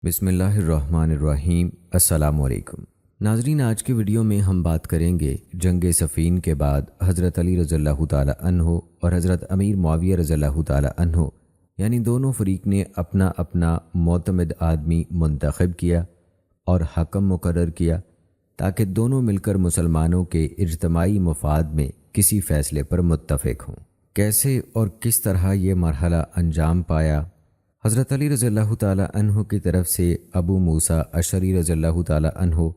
بسم اللہ الرحمن الرحیم۔ السلام علیکم ناظرین، آج کی ویڈیو میں ہم بات کریں گے جنگ صفین کے بعد حضرت علی رضی اللہ تعالی عنہ اور حضرت امیر معاویہ رضی اللہ تعالی عنہ یعنی دونوں فریق نے اپنا اپنا معتمد آدمی منتخب کیا اور حکم مقرر کیا تاکہ دونوں مل کر مسلمانوں کے اجتماعی مفاد میں کسی فیصلے پر متفق ہوں۔ کیسے اور کس طرح یہ مرحلہ انجام پایا؟ حضرت علی رضی اللہ تعالی عنہ کی طرف سے ابو موسیٰ اشعری رضی اللہ تعالی عنہ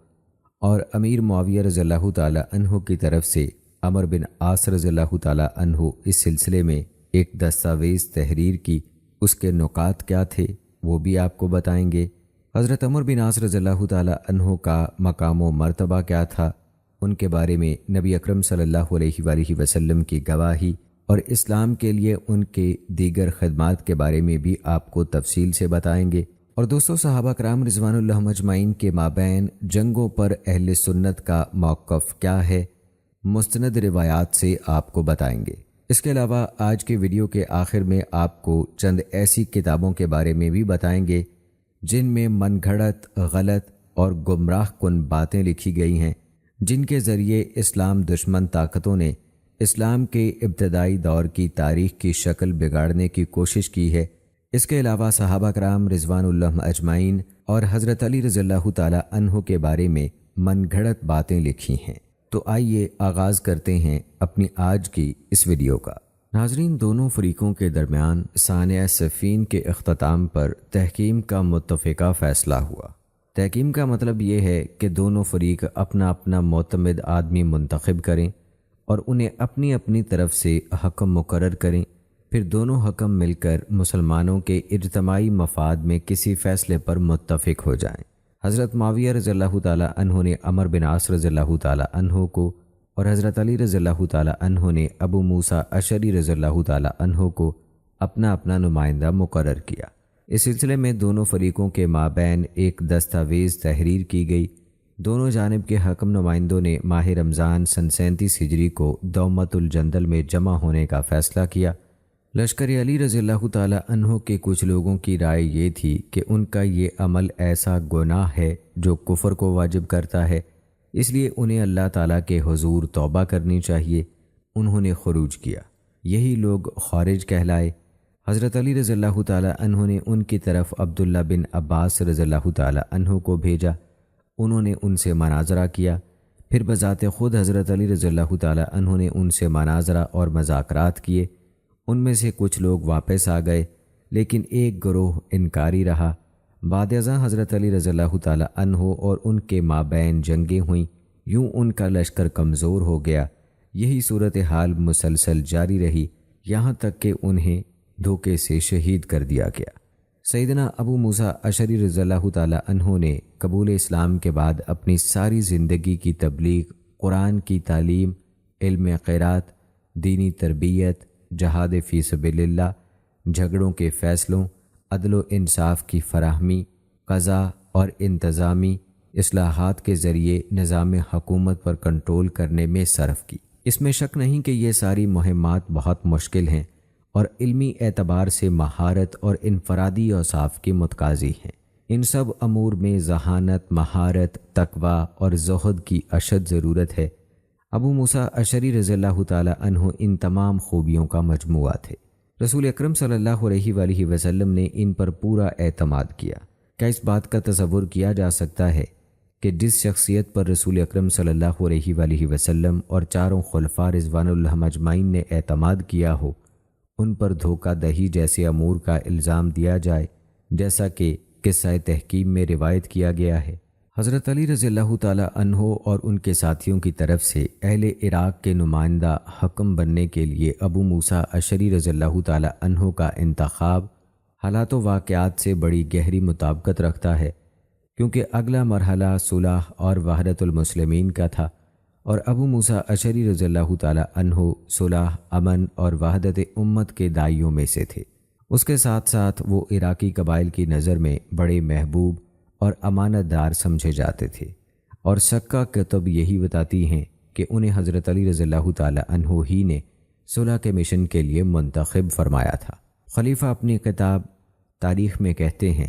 اور امیر معاویہ رضی اللہ تعالی عنہ کی طرف سے عمر بن عاص رضی اللہ تعالی عنہ اس سلسلے میں ایک دستاویز تحریر کی۔ اس کے نکات کیا تھے وہ بھی آپ کو بتائیں گے۔ حضرت عمر بن عاص رضی اللہ تعالی عنہ کا مقام و مرتبہ کیا تھا، ان کے بارے میں نبی اکرم صلی اللہ علیہ وآلہ وسلم کی گواہی اور اسلام کے لیے ان کے دیگر خدمات کے بارے میں بھی آپ کو تفصیل سے بتائیں گے۔ اور دوستو، صحابہ کرام رضوان اللہ اجمعین کے مابین جنگوں پر اہل سنت کا موقف کیا ہے، مستند روایات سے آپ کو بتائیں گے۔ اس کے علاوہ آج کے ویڈیو کے آخر میں آپ کو چند ایسی کتابوں کے بارے میں بھی بتائیں گے جن میں من گھڑت، غلط اور گمراہ کن باتیں لکھی گئی ہیں، جن کے ذریعے اسلام دشمن طاقتوں نے اسلام کے ابتدائی دور کی تاریخ کی شکل بگاڑنے کی کوشش کی ہے۔ اس کے علاوہ صحابہ کرام رضوان اللہ اجمعین اور حضرت علی رضی اللہ تعالی عنہ کے بارے میں من گھڑت باتیں لکھی ہیں۔ تو آئیے آغاز کرتے ہیں اپنی آج کی اس ویڈیو کا۔ ناظرین، دونوں فریقوں کے درمیان سانحہ صفین کے اختتام پر تحکیم کا متفقہ فیصلہ ہوا۔ تحکیم کا مطلب یہ ہے کہ دونوں فریق اپنا اپنا معتمد آدمی منتخب کریں اور انہیں اپنی اپنی طرف سے حکم مقرر کریں، پھر دونوں حکم مل کر مسلمانوں کے اجتماعی مفاد میں کسی فیصلے پر متفق ہو جائیں۔ حضرت معاویہ رضی اللہ تعالی عنہ نے عمر بن عاص رضی اللہ تعالی عنہ کو اور حضرت علی رضی اللہ تعالی عنہ نے ابو موسیٰ اشعری رضی اللہ تعالی عنہ کو اپنا اپنا نمائندہ مقرر کیا۔ اس سلسلے میں دونوں فریقوں کے مابین ایک دستاویز تحریر کی گئی۔ دونوں جانب کے حکم نمائندوں نے ماہ رمضان سن 37 ہجری کو دومت الجندل میں جمع ہونے کا فیصلہ کیا۔ لشکر علی رضی اللہ تعالی عنہ کے کچھ لوگوں کی رائے یہ تھی کہ ان کا یہ عمل ایسا گناہ ہے جو کفر کو واجب کرتا ہے، اس لیے انہیں اللہ تعالیٰ کے حضور توبہ کرنی چاہیے۔ انہوں نے خروج کیا، یہی لوگ خارج کہلائے۔ حضرت علی رضی اللہ تعالی عنہ نے ان کی طرف عبداللہ بن عباس رضی اللہ تعالی عنہ کو بھیجا۔ انہوں نے ان سے مناظرہ کیا، پھر بذات خود حضرت علی رضی اللہ تعالی عنہ نے ان سے مناظرہ اور مذاکرات کیے۔ ان میں سے کچھ لوگ واپس آ گئے، لیکن ایک گروہ انکاری رہا۔ بعد ازاں حضرت علی رضی اللہ تعالی عنہ اور ان کے مابین جنگیں ہوئیں، یوں ان کا لشکر کمزور ہو گیا۔ یہی صورتحال مسلسل جاری رہی، یہاں تک کہ انہیں دھوکے سے شہید کر دیا گیا۔ سیدنا ابو موسیٰ اشعری رضی اللہ تعالی عنہ نے قبول اسلام کے بعد اپنی ساری زندگی کی تبلیغ، قرآن کی تعلیم، علم قرات، دینی تربیت، جہاد فی سبیل اللہ، جھگڑوں کے فیصلوں، عدل و انصاف کی فراہمی، قضاء اور انتظامی اصلاحات کے ذریعے نظام حکومت پر کنٹرول کرنے میں صرف کی۔ اس میں شک نہیں کہ یہ ساری مہمات بہت مشکل ہیں اور علمی اعتبار سے مہارت اور انفرادی اوصاف کی متقاضی ہیں۔ ان سب امور میں ذہانت، مہارت، تقوی اور زہد کی اشد ضرورت ہے۔ ابو موسیٰ اشعری رضی اللہ تعالی عنہ ان تمام خوبیوں کا مجموعہ تھے۔ رسول اکرم صلی اللہ علیہ وآلہ وسلم نے ان پر پورا اعتماد کیا۔ کیا اس بات کا تصور کیا جا سکتا ہے کہ جس شخصیت پر رسول اکرم صلی اللہ علیہ وآلہ وسلم اور چاروں خلفاء رضوان اللہ اجمعین نے اعتماد کیا ہو، ان پر دھوکہ دہی جیسے امور کا الزام دیا جائے، جیسا کہ قصہ تحکیم میں روایت کیا گیا ہے؟ حضرت علی رضی اللہ تعالی عنہ اور ان کے ساتھیوں کی طرف سے اہل عراق کے نمائندہ حکم بننے کے لیے ابو موسیٰ اشعری رضی اللہ تعالی عنہ کا انتخاب حالات و واقعات سے بڑی گہری مطابقت رکھتا ہے، کیونکہ اگلا مرحلہ صلح اور وحدت المسلمین کا تھا، اور ابو موسیٰ اشعری رضی اللہ تعالی عنہ صلح، امن اور وحدت امت کے داعیوں میں سے تھے۔ اس کے ساتھ ساتھ وہ عراقی قبائل کی نظر میں بڑے محبوب اور امانت دار سمجھے جاتے تھے، اور سکہ کتب یہی بتاتی ہیں کہ انہیں حضرت علی رضی اللہ تعالی عنہ ہی نے صلح کے مشن کے لیے منتخب فرمایا تھا۔ خلیفہ اپنی کتاب تاریخ میں کہتے ہیں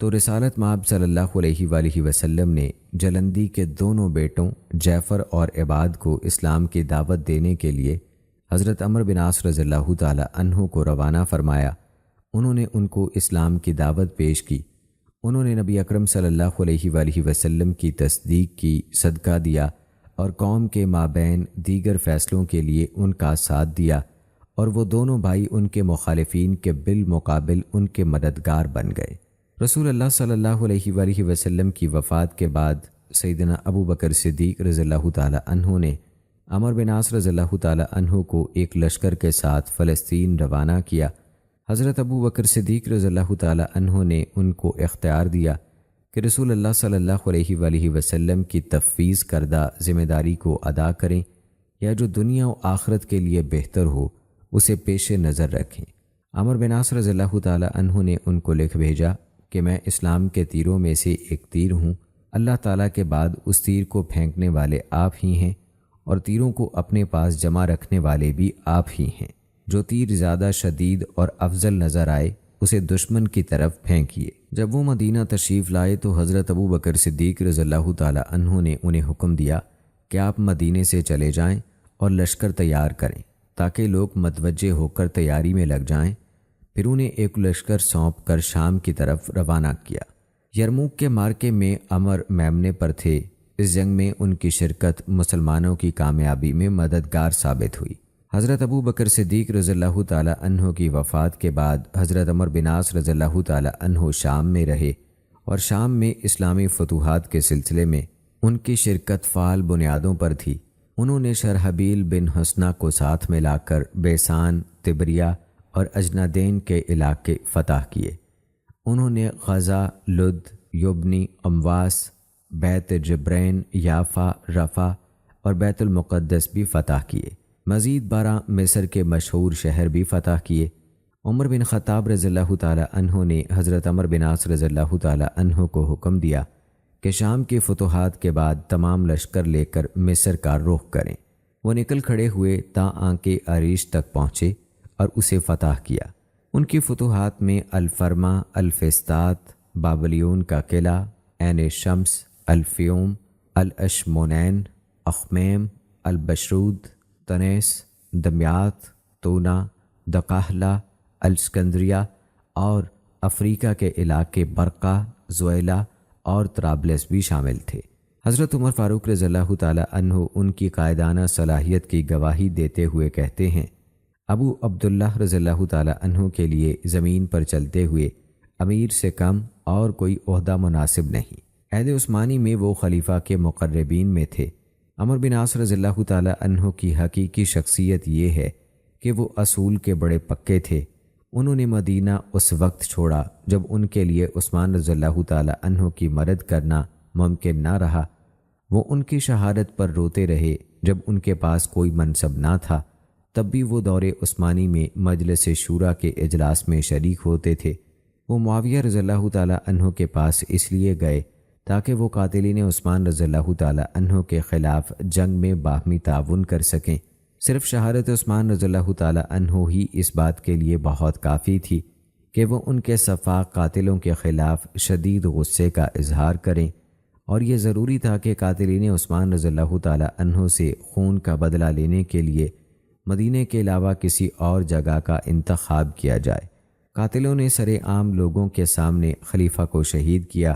تو رسالت مآب صلی اللہ علیہ وآلہ وسلم نے جلندی کے دونوں بیٹوں جعفر اور عباد کو اسلام کی دعوت دینے کے لیے حضرت عمرو بن عاص رضی اللہ تعالی عنہ کو روانہ فرمایا۔ انہوں نے ان کو اسلام کی دعوت پیش کی۔ انہوں نے نبی اکرم صلی اللہ علیہ وآلہ وسلم کی تصدیق کی، صدقہ دیا اور قوم کے مابین دیگر فیصلوں کے لیے ان کا ساتھ دیا، اور وہ دونوں بھائی ان کے مخالفین کے بالمقابل ان کے مددگار بن گئے۔ رسول اللہ صلی اللہ علیہ وآلہ وسلم کی وفات کے بعد سیدنا ابو بکر صدیق رضی اللہ تعالی عنہ نے عمرو بن عاص رضی اللہ تعالی عنہ کو ایک لشکر کے ساتھ فلسطین روانہ کیا۔ حضرت ابو بکر صدیق رضی اللہ تعالی عنہ نے ان کو اختیار دیا کہ رسول اللہ صلی اللہ علیہ وآلہ وسلم کی تفویض کردہ ذمہ داری کو ادا کریں، یا جو دنیا و آخرت کے لیے بہتر ہو اسے پیش نظر رکھیں۔ عمرو بن عاص رضی اللہ تعالی عنہ نے ان کو لکھ بھیجا کہ میں اسلام کے تیروں میں سے ایک تیر ہوں، اللہ تعالیٰ کے بعد اس تیر کو پھینکنے والے آپ ہی ہیں، اور تیروں کو اپنے پاس جمع رکھنے والے بھی آپ ہی ہیں۔ جو تیر زیادہ شدید اور افضل نظر آئے اسے دشمن کی طرف پھینکیے۔ جب وہ مدینہ تشریف لائے تو حضرت ابو بکر صدیق رضی اللہ تعالی عنہ نے انہیں حکم دیا کہ آپ مدینے سے چلے جائیں اور لشکر تیار کریں تاکہ لوگ متوجہ ہو کر تیاری میں لگ جائیں۔ پھر انہیں ایک لشکر سونپ کر شام کی طرف روانہ کیا۔ یرموک کے مارکے میں عمر میمنے پر تھے۔ اس جنگ میں ان کی شرکت مسلمانوں کی کامیابی میں مددگار ثابت ہوئی۔ حضرت ابو بکر صدیق رضی اللہ تعالی عنہ کی وفات کے بعد حضرت عمرو بن عاص رضی اللہ تعالی عنہ شام میں رہے، اور شام میں اسلامی فتوحات کے سلسلے میں ان کی شرکت فعال بنیادوں پر تھی۔ انہوں نے شرحبیل بن حسنہ کو ساتھ میں لا کر بیسان، تبریہ اور اجنادین کے علاقے فتح کیے۔ انہوں نے غزہ، لد، یبنی، امواس، بیت جبرین، یافا، رفح اور بیت المقدس بھی فتح کیے۔ مزید 12 مصر کے مشہور شہر بھی فتح کیے۔ عمر بن خطاب رضی اللہ تعالی عنہ نے حضرت عمرو بن عاص رضی اللہ تعالی عنہ کو حکم دیا کہ شام کی فتوحات کے بعد تمام لشکر لے کر مصر کا رخ کریں۔ وہ نکل کھڑے ہوئے تا آنکے عریش تک پہنچے اور اسے فتح کیا۔ ان کی فتوحات میں الفرما، الفستات، بابلیون کا قلعہ، عین شمس، الفیوم، الاشمونین، اخمیم، البشرود، تنیس، دمیات، تونا، دقہلہ، الاسکندریہ اور افریقہ کے علاقے برقہ، زویلہ اور طرابلس بھی شامل تھے۔ حضرت عمر فاروق رضی اللہ تعالی عنہ ان کی قائدانہ صلاحیت کی گواہی دیتے ہوئے کہتے ہیں، ابو عبداللہ رضی اللہ تعالی عنہ کے لیے زمین پر چلتے ہوئے امیر سے کم اور کوئی عہدہ مناسب نہیں۔ عہد عثمانی میں وہ خلیفہ کے مقربین میں تھے۔ عمرو بن عاص رضی اللہ تعالی عنہ کی حقیقی شخصیت یہ ہے کہ وہ اصول کے بڑے پکے تھے۔ انہوں نے مدینہ اس وقت چھوڑا جب ان کے لیے عثمان رضی اللہ تعالی عنہ کی مدد کرنا ممکن نہ رہا۔ وہ ان کی شہادت پر روتے رہے جب ان کے پاس کوئی منصب نہ تھا، تب بھی وہ دور عثمانی میں مجلس شورا کے اجلاس میں شریک ہوتے تھے۔ وہ معاویہ رضی اللہ تعالی عنہ کے پاس اس لیے گئے تاکہ وہ قاتلین عثمان رضی اللہ تعالی عنہ کے خلاف جنگ میں باہمی تعاون کر سکیں۔ صرف شہادت عثمان رضی اللہ تعالی عنہ ہی اس بات کے لیے بہت کافی تھی کہ وہ ان کے سفاک قاتلوں کے خلاف شدید غصے کا اظہار کریں، اور یہ ضروری تھا کہ قاتلین عثمان رضی اللہ تعالی عنہ سے خون کا بدلہ لینے کے لیے مدینہ کے علاوہ کسی اور جگہ کا انتخاب کیا جائے۔ قاتلوں نے سر عام لوگوں کے سامنے خلیفہ کو شہید کیا۔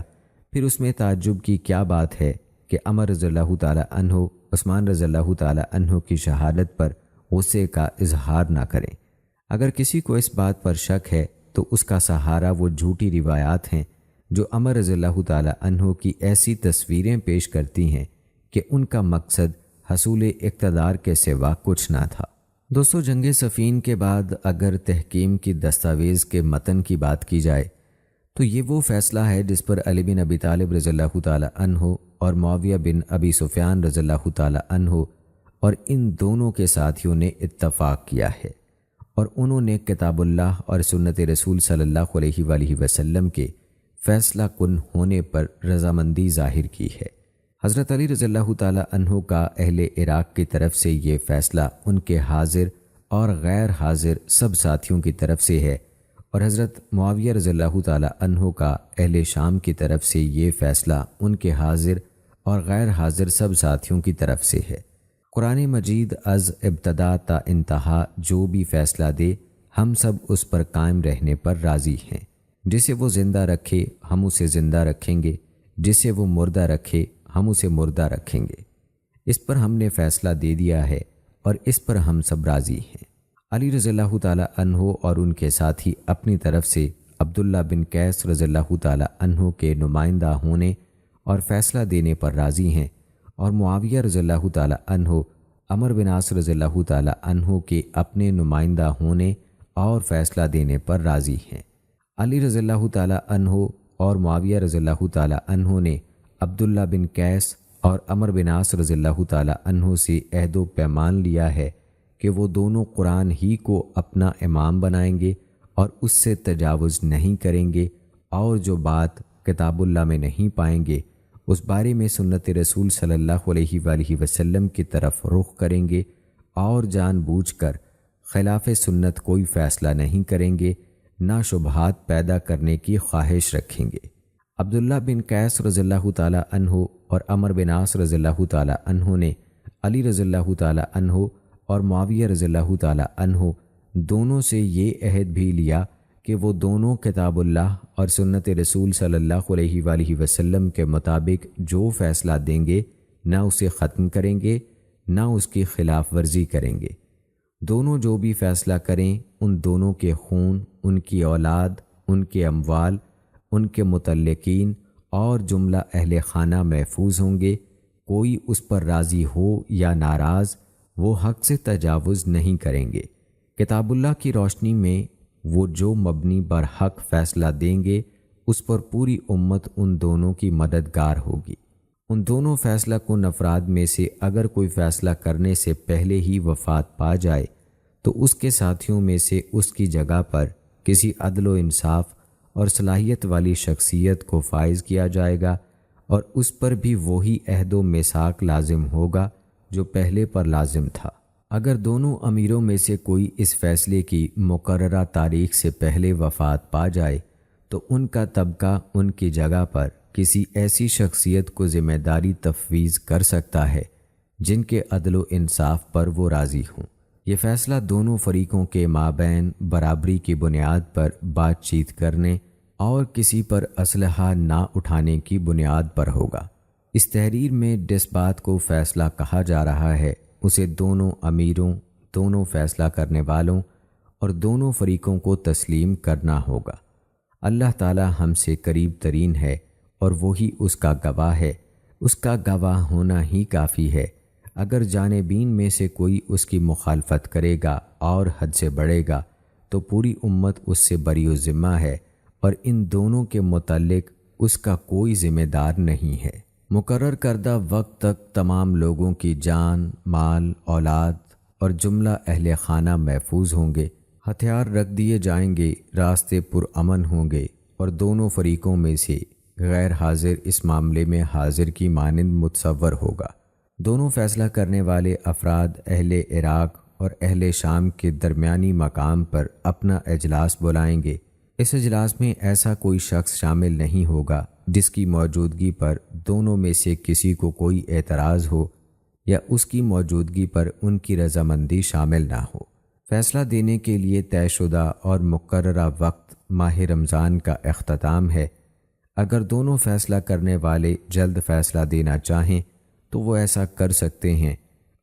پھر اس میں تعجب کی کیا بات ہے کہ عمر رضی اللہ تعالی عنہ عثمان رضی اللہ تعالی عنہ کی شہادت پر غصے کا اظہار نہ کریں۔ اگر کسی کو اس بات پر شک ہے تو اس کا سہارا وہ جھوٹی روایات ہیں جو عمر رضی اللہ تعالی عنہ کی ایسی تصویریں پیش کرتی ہیں کہ ان کا مقصد حصول اقتدار کے سوا کچھ نہ تھا۔ دوستو، جنگ صفین کے بعد اگر تحکیم کی دستاویز کے متن کی بات کی جائے تو یہ وہ فیصلہ ہے جس پر علی بن ابی طالب رضی اللہ تعالی عنہ اور معاویہ بن ابی سفیان رضی اللہ تعالی عنہ اور ان دونوں کے ساتھیوں نے اتفاق کیا ہے، اور انہوں نے کتاب اللہ اور سنت رسول صلی اللہ علیہ وآلہ وسلم کے فیصلہ کن ہونے پر رضامندی ظاہر کی ہے۔ حضرت علی رضی اللہ تعالی عنہ کا اہل عراق کی طرف سے یہ فیصلہ ان کے حاضر اور غیر حاضر سب ساتھیوں کی طرف سے ہے، اور حضرت معاویہ رضی اللہ تعالی عنہ کا اہل شام کی طرف سے یہ فیصلہ ان کے حاضر اور غیر حاضر سب ساتھیوں کی طرف سے ہے۔ قرآن مجید از ابتدا تا انتہا جو بھی فیصلہ دے ہم سب اس پر قائم رہنے پر راضی ہیں۔ جسے وہ زندہ رکھے ہم اسے زندہ رکھیں گے، جسے وہ مردہ رکھے ہم اسے مردہ رکھیں گے۔ اس پر ہم نے فیصلہ دے دیا ہے اور اس پر ہم سب راضی ہیں۔ علی رضی اللہ تعالی عنہ اور ان کے ساتھی اپنی طرف سے عبداللہ بن قیس رضی اللہ تعالی عنہ کے نمائندہ ہونے اور فیصلہ دینے پر راضی ہیں، اور معاویہ رضی اللہ تعالی عنہ عمر بن عاص رضی اللہ تعالی عنہ کے اپنے نمائندہ ہونے اور فیصلہ دینے پر راضی ہیں۔ علی رضی اللہ تعالی عنہ اور معاویہ رضی اللہ تعالی عنہ نے عبداللہ بن قیس اور عمر بن عاص رضی اللہ تعالی عنہ سے عہد و پیمان لیا ہے کہ وہ دونوں قرآن ہی کو اپنا امام بنائیں گے اور اس سے تجاوز نہیں کریں گے، اور جو بات کتاب اللہ میں نہیں پائیں گے اس بارے میں سنت رسول صلی اللہ علیہ وآلہ وسلم کی طرف رخ کریں گے، اور جان بوجھ کر خلاف سنت کوئی فیصلہ نہیں کریں گے، نہ شبہات پیدا کرنے کی خواہش رکھیں گے۔ عبداللہ بن قیس رضی اللہ تعالی عنہ اور عمر بن عاص رضی اللہ تعالی عنہ نے علی رضی اللہ تعالی عنہ اور معاویہ رضی اللہ تعالی عنہ دونوں سے یہ عہد بھی لیا کہ وہ دونوں کتاب اللہ اور سنت رسول صلی اللہ علیہ وآلہ وسلم کے مطابق جو فیصلہ دیں گے نہ اسے ختم کریں گے نہ اس کی خلاف ورزی کریں گے۔ دونوں جو بھی فیصلہ کریں ان دونوں کے خون، ان کی اولاد، ان کے اموال، ان کے متعلقین اور جملہ اہل خانہ محفوظ ہوں گے۔ کوئی اس پر راضی ہو یا ناراض وہ حق سے تجاوز نہیں کریں گے۔ کتاب اللہ کی روشنی میں وہ جو مبنی بر حق فیصلہ دیں گے اس پر پوری امت ان دونوں کی مددگار ہوگی۔ ان دونوں فیصلہ کن افراد میں سے اگر کوئی فیصلہ کرنے سے پہلے ہی وفات پا جائے تو اس کے ساتھیوں میں سے اس کی جگہ پر کسی عدل و انصاف اور صلاحیت والی شخصیت کو فائز کیا جائے گا، اور اس پر بھی وہی عہد و میثاق لازم ہوگا جو پہلے پر لازم تھا۔ اگر دونوں امیروں میں سے کوئی اس فیصلے کی مقررہ تاریخ سے پہلے وفات پا جائے تو ان کا طبقہ ان کی جگہ پر کسی ایسی شخصیت کو ذمہ داری تفویض کر سکتا ہے جن کے عدل و انصاف پر وہ راضی ہوں۔ یہ فیصلہ دونوں فریقوں کے مابین برابری کی بنیاد پر بات چیت کرنے اور کسی پر اسلحہ نہ اٹھانے کی بنیاد پر ہوگا۔ اس تحریر میں جس بات کو فیصلہ کہا جا رہا ہے اسے دونوں امیروں، دونوں فیصلہ کرنے والوں اور دونوں فریقوں کو تسلیم کرنا ہوگا۔ اللہ تعالی ہم سے قریب ترین ہے اور وہی اس کا گواہ ہے، اس کا گواہ ہونا ہی کافی ہے۔ اگر جانبین میں سے کوئی اس کی مخالفت کرے گا اور حد سے بڑھے گا تو پوری امت اس سے بری و ذمہ ہے، اور ان دونوں کے متعلق اس کا کوئی ذمہ دار نہیں ہے۔ مقرر کردہ وقت تک تمام لوگوں کی جان، مال، اولاد اور جملہ اہل خانہ محفوظ ہوں گے، ہتھیار رکھ دیے جائیں گے، راستے پرامن ہوں گے، اور دونوں فریقوں میں سے غیر حاضر اس معاملے میں حاضر کی مانند متصور ہوگا۔ دونوں فیصلہ کرنے والے افراد اہل عراق اور اہل شام کے درمیانی مقام پر اپنا اجلاس بلائیں گے۔ اس اجلاس میں ایسا کوئی شخص شامل نہیں ہوگا جس کی موجودگی پر دونوں میں سے کسی کو کوئی اعتراض ہو یا اس کی موجودگی پر ان کی رضامندی شامل نہ ہو۔ فیصلہ دینے کے لیے طے شدہ اور مقررہ وقت ماہ رمضان کا اختتام ہے۔ اگر دونوں فیصلہ کرنے والے جلد فیصلہ دینا چاہیں تو وہ ایسا کر سکتے ہیں،